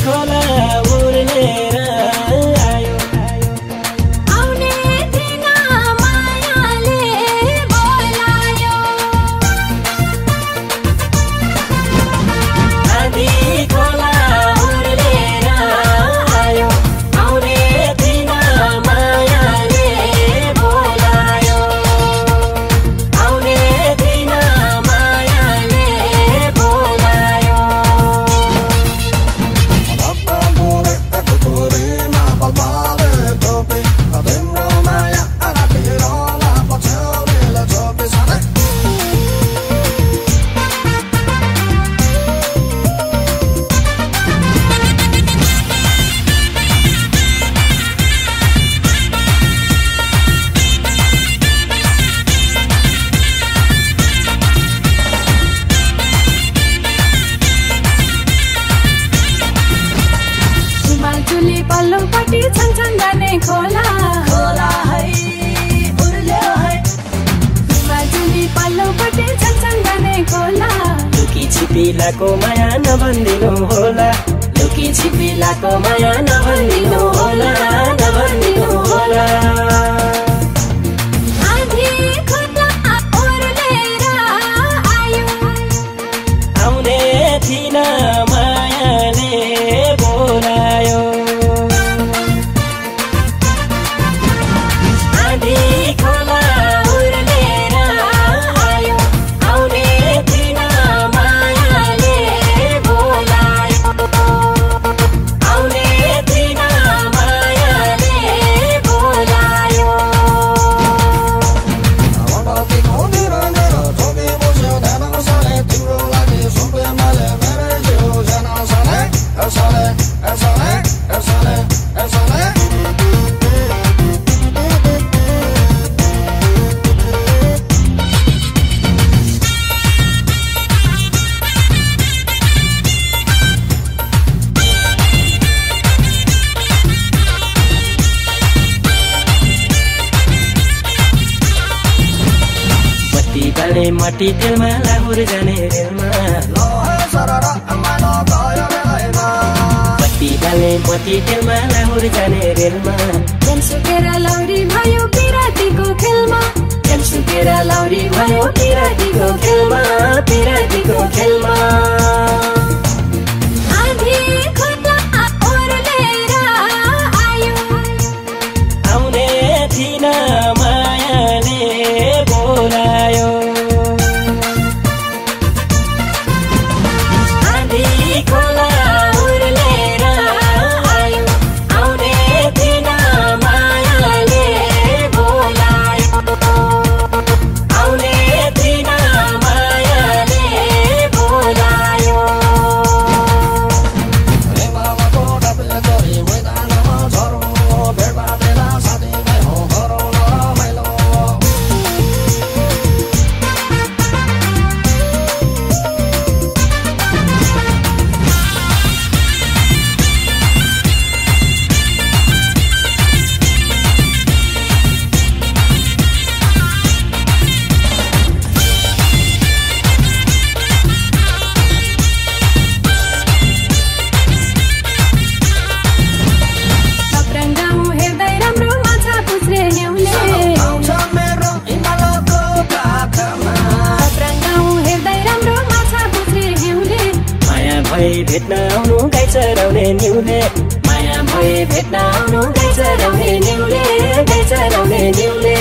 खोला उर्लेर आयो आउने दिन मायाले बोलायो आधी खोला उर्लेर आयो आउने दिन मायाले बोलायो आउने दिन मायाले बोलायो चुली पल्लोपट्टि छन् जाने खोला खोला है उर्ल्यो है चुली पल्लोपट्टि छन् जाने खोला लुकी छिपिलाको माया नभन्दिनु होला लुकी छिपिलाको माया नभन्दिनु होला नभन्दिनु होला आधी खोला उर्लेर आयो आउने थिन मायाले बोलायो आधी खोला उर्लेर आयो आउने थिन मायाले बोलायो आउने थिन मायाले बोलायो मटी तेलमा लाहुर जाने रेलमा मटी डाले मटी तेलमा लाहुर जाने रेलमा सुकेर लौरी भयो पिरातीको खेलमा सुकेर लौरी भयो पिरातीको खेलमा पिरातीको खेलमा आधी खोला उर्लेर आयो आउने थिन मायाले बोलायो आधी खोला उर्लेर आयो आउने थिन मायाले बोलायो आउने थिन मायाले बोलायो भेट्न आउनु गाई चराउने न्युले माया भए भेट्न आउनु गाई चराउने न्युले गाई चराउने न्युले